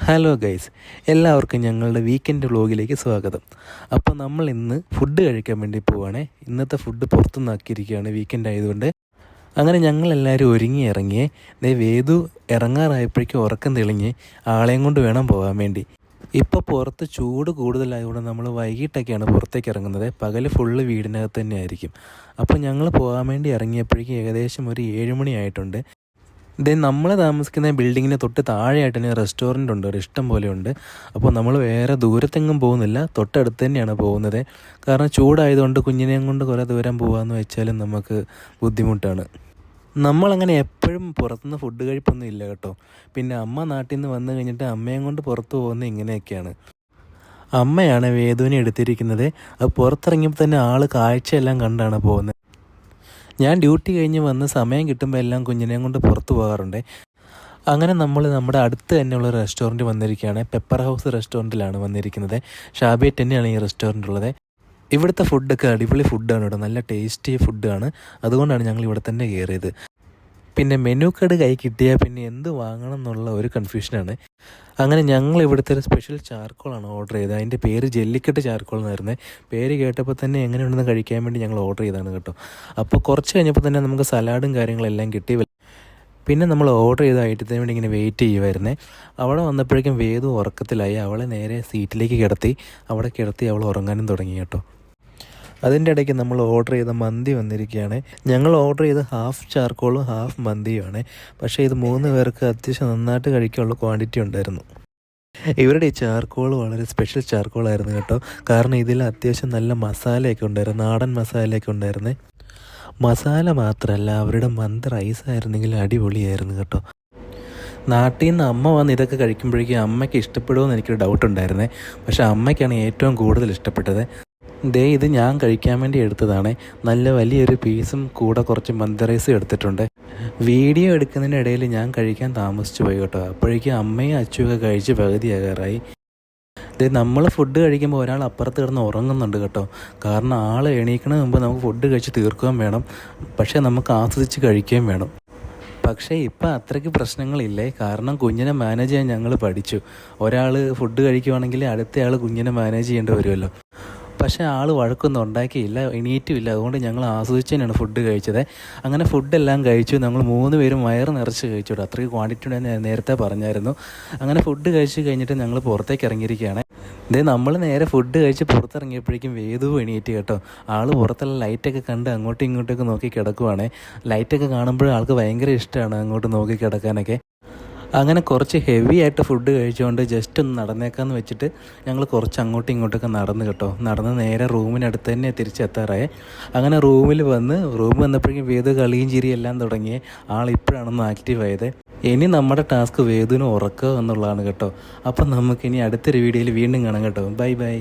Hello guys, എല്ലാവർക്കും ഞങ്ങളുടെ weekend വ്ലോഗിലേക്ക് സ്വാഗതം. അപ്പോൾ നമ്മൾ ഇന്ന് ഫുഡ് കഴിക്കാൻ വേണ്ടി പോവുകയാണേ. ഇന്നത്തെ ഫുഡ് പുറത്തുനിന്നാക്കിയിരിക്കുകയാണ്, വീക്കെൻഡ് ആയതുകൊണ്ട്. അങ്ങനെ ഞങ്ങളെല്ലാവരും ഒരുങ്ങി ഇറങ്ങിയേ. വേദു ഇറങ്ങാറായപ്പോഴേക്കും ഉറക്കം തെളിഞ്ഞ് ആളെയും കൊണ്ട് വേണം പോകാൻ വേണ്ടി. ഇപ്പോൾ പുറത്ത് ചൂട് കൂടുതലായതുകൊണ്ട് നമ്മൾ വൈകിട്ടൊക്കെയാണ് പുറത്തേക്ക് ഇറങ്ങുന്നത്. പകൽ ഫുള്ള് വീടിനകത്ത് തന്നെ ആയിരിക്കും. അപ്പോൾ ഞങ്ങൾ പോകാൻ വേണ്ടി ഇറങ്ങിയപ്പോഴേക്കും ഏകദേശം ഒരു 7 മണി ആയിട്ടുണ്ട്. നമ്മൾ താമസിക്കുന്ന ബിൽഡിങ്ങിന് തൊട്ട് താഴെയായിട്ട് തന്നെ റെസ്റ്റോറൻ്റ് ഉണ്ട്, ഒരു ഇഷ്ടം പോലെ ഉണ്ട്. അപ്പോൾ നമ്മൾ വേറെ ദൂരത്തെങ്ങും പോകുന്നില്ല, തൊട്ടടുത്ത് തന്നെയാണ് പോകുന്നത്. കാരണം ചൂടായതുകൊണ്ട് കുഞ്ഞിനെയും കൊണ്ട് കുറേ ദൂരം പോകാമെന്ന് വെച്ചാലും നമുക്ക് ബുദ്ധിമുട്ടാണ്. നമ്മളങ്ങനെ എപ്പോഴും പുറത്തുനിന്ന് ഫുഡ് കഴിപ്പൊന്നും ഇല്ല കേട്ടോ. പിന്നെ അമ്മ നാട്ടിൽ നിന്ന് വന്നു കഴിഞ്ഞിട്ട് അമ്മയും കൊണ്ട് പുറത്ത് പോകുന്നത് ഇങ്ങനെയൊക്കെയാണ്. അമ്മയാണ് വേദുവിനെ എടുത്തിരിക്കുന്നത്. അത് പുറത്തിറങ്ങിയപ്പോൾ തന്നെ ആൾ കാഴ്ചയെല്ലാം കണ്ടാണ് പോകുന്നത്. ഞാൻ ഡ്യൂട്ടി കഴിഞ്ഞ് വന്ന് സമയം കിട്ടുമ്പോൾ എല്ലാം കുഞ്ഞിനെയും കൊണ്ട് പുറത്ത് പോകാറുണ്ട്. അങ്ങനെ നമ്മൾ നമ്മുടെ അടുത്ത് തന്നെയുള്ള റെസ്റ്റോറൻറ്റ് വന്നിരിക്കുകയാണ്. പെപ്പർ ഹൗസ് റെസ്റ്റോറൻറ്റിലാണ് വന്നിരിക്കുന്നത്. ഷാബിയറ്റ് തന്നെയാണ് ഈ റെസ്റ്റോറൻറ്റ് ഉള്ളത്. ഇവിടുത്തെ ഫുഡൊക്കെ അടിപൊളി ഫുഡാണ് കേട്ടോ, നല്ല ടേസ്റ്റി ഫുഡാണ്. അതുകൊണ്ടാണ് ഞങ്ങൾ ഇവിടെ തന്നെ കയറിയത്. പിന്നെ മെനു കാർഡ് കൈ കിട്ടിയാൽ പിന്നെ എന്ത് വാങ്ങണം എന്നുള്ള ഒരു കൺഫ്യൂഷനാണ്. അങ്ങനെ ഞങ്ങൾ ഇവിടുത്തെ ഒരു സ്പെഷ്യൽ ചാർക്കോളാണ് ഓർഡർ ചെയ്തത്. അതിൻ്റെ പേര് ജെല്ലിക്കെട്ട് ചാർക്കോൾ എന്നായിരുന്നേ. പേര് കേട്ടപ്പോൾ തന്നെ എങ്ങനെയുണ്ടെന്ന് കഴിക്കാൻ വേണ്ടി ഞങ്ങൾ ഓർഡർ ചെയ്തതാണ് കേട്ടോ. അപ്പോൾ കുറച്ച് കഴിഞ്ഞപ്പോൾ തന്നെ നമുക്ക് സലാഡും കാര്യങ്ങളെല്ലാം കിട്ടി. പിന്നെ നമ്മൾ ഓർഡർ ചെയ്ത ഐറ്റത്തിന് വേണ്ടി ഇങ്ങനെ വെയിറ്റ് ചെയ്യുമായിരുന്നേ. അവിടെ വന്നപ്പോഴേക്കും വേദു ഉറക്കത്തിലായി. അവളെ നേരെ സീറ്റിലേക്ക് കിടത്തി അവൾ ഉറങ്ങാനും തുടങ്ങി കേട്ടോ. അതിൻ്റെ ഇടയ്ക്ക് നമ്മൾ ഓർഡർ ചെയ്ത മന്തി വന്നിരിക്കുകയാണ്. ഞങ്ങൾ ഓർഡർ ചെയ്ത് ഹാഫ് ചാർക്കോളും ഹാഫ് മന്തിയുമാണ്. പക്ഷേ ഇത് 3 പേർക്ക് അത്യാവശ്യം നന്നായിട്ട് കഴിക്കാനുള്ള ക്വാണ്ടിറ്റി ഉണ്ടായിരുന്നു. ഇവരുടെ ഈ ചാർക്കോൾ വളരെ സ്പെഷ്യൽ ചാർക്കോളായിരുന്നു കേട്ടോ. കാരണം ഇതിൽ അത്യാവശ്യം നല്ല മസാലയൊക്കെ ഉണ്ടായിരുന്നു, നാടൻ മസാലയൊക്കെ ഉണ്ടായിരുന്നേ. മസാല മാത്രമല്ല, അവരുടെ മന്തി റൈസ് ആയിരുന്നെങ്കിൽ അടിപൊളിയായിരുന്നു കേട്ടോ. നാട്ടിൽ നിന്ന് അമ്മ വന്ന് ഇതൊക്കെ കഴിക്കുമ്പോഴേക്കും അമ്മയ്ക്ക് ഇഷ്ടപ്പെടുമോ എനിക്കൊരു ഡൗട്ട് ഉണ്ടായിരുന്നേ. പക്ഷേ അമ്മയ്ക്കാണ് ഏറ്റവും കൂടുതൽ ഇഷ്ടപ്പെട്ടത്. ഇത് ഞാൻ കഴിക്കാൻ വേണ്ടി എടുത്തതാണ്. നല്ല വലിയൊരു പീസും കൂടെ കുറച്ച് മന്തി റൈസും എടുത്തിട്ടുണ്ട്. വീഡിയോ എടുക്കുന്നതിൻ്റെ ഇടയിൽ ഞാൻ കഴിക്കാൻ താമസിച്ചു പോയി കേട്ടോ. അപ്പോഴേക്കും അമ്മയും അച്ഛനൊക്കെ കഴിച്ച് പകുതിയാകാറായി. നമ്മൾ ഫുഡ് കഴിക്കുമ്പോൾ ഒരാൾ അപ്പുറത്ത് കിടന്ന് ഉറങ്ങുന്നുണ്ട് കേട്ടോ. കാരണം ആൾ എണീക്കണ മുമ്പ് നമുക്ക് ഫുഡ് കഴിച്ച് തീർക്കുകയും വേണം, പക്ഷേ നമുക്ക് ആസ്വദിച്ച് കഴിക്കുകയും വേണം. പക്ഷേ ഇപ്പം അത്രയ്ക്ക് പ്രശ്നങ്ങളില്ലേ. കാരണം കുഞ്ഞിനെ മാനേജ് ചെയ്യാൻ ഞങ്ങൾ പഠിച്ചു. ഒരാൾ ഫുഡ് കഴിക്കുവാണെങ്കിൽ അടുത്തയാൾ കുഞ്ഞിനെ മാനേജ് ചെയ്യേണ്ടി വരുമല്ലോ. പക്ഷേ ആൾ വഴക്കൊന്നും ഉണ്ടാക്കിയില്ല, എണീറ്റുമില്ല. അതുകൊണ്ട് ഞങ്ങൾ ആസ്വദിച്ച് തന്നെയാണ് ഫുഡ് കഴിച്ചത്. അങ്ങനെ ഫുഡെല്ലാം കഴിച്ചു. ഞങ്ങൾ 3 പേരും വയറ് നിറച്ച് കഴിച്ചു. അത്രയ്ക്ക് ക്വാണ്ടിറ്റി ഉണ്ടെന്ന് ഞാൻ നേരത്തെ പറഞ്ഞായിരുന്നു. അങ്ങനെ ഫുഡ് കഴിച്ച് കഴിഞ്ഞിട്ട് ഞങ്ങൾ പുറത്തേക്ക് ഇറങ്ങിയിരിക്കുകയാണ്. നമ്മൾ നേരെ ഫുഡ് കഴിച്ച് പുറത്തിറങ്ങിയപ്പോഴേക്കും വേദു എണീറ്റ് കേട്ടോ. ആൾ പുറത്തുള്ള ലൈറ്റൊക്കെ കണ്ട് അങ്ങോട്ടും ഇങ്ങോട്ടൊക്കെ നോക്കി കിടക്കുവാണ്. ലൈറ്റൊക്കെ കാണുമ്പോൾ ആൾക്ക് ഭയങ്കര ഇഷ്ടമാണ് അങ്ങോട്ട് നോക്കി കിടക്കാനൊക്കെ. അങ്ങനെ കുറച്ച് ഹെവി ആയിട്ട് ഫുഡ് കഴിച്ചുകൊണ്ട് ജസ്റ്റ് ഒന്ന് നടന്നേക്കാമെന്ന് വെച്ചിട്ട് ഞങ്ങൾ കുറച്ച് അങ്ങോട്ടും ഇങ്ങോട്ടൊക്കെ നടന്ന് കേട്ടോ. നടന്ന് നേരെ റൂമിനടുത്ത് തന്നെ തിരിച്ചെത്താറായേ. അങ്ങനെ റൂമിൽ വന്നപ്പോഴേക്കും വേദു കളിയും ചിരിയും എല്ലാം തുടങ്ങിയേ. ഇപ്പോഴാണൊന്ന് ആക്റ്റീവ് ആയത്. ഇനി നമ്മുടെ ടാസ്ക് വേദുവിന് ഉറക്കുക എന്നുള്ളതാണ് കേട്ടോ. അപ്പം നമുക്കിനി അടുത്തൊരു വീഡിയോയിൽ വീണ്ടും കാണാം കേട്ടോ. Bye bye.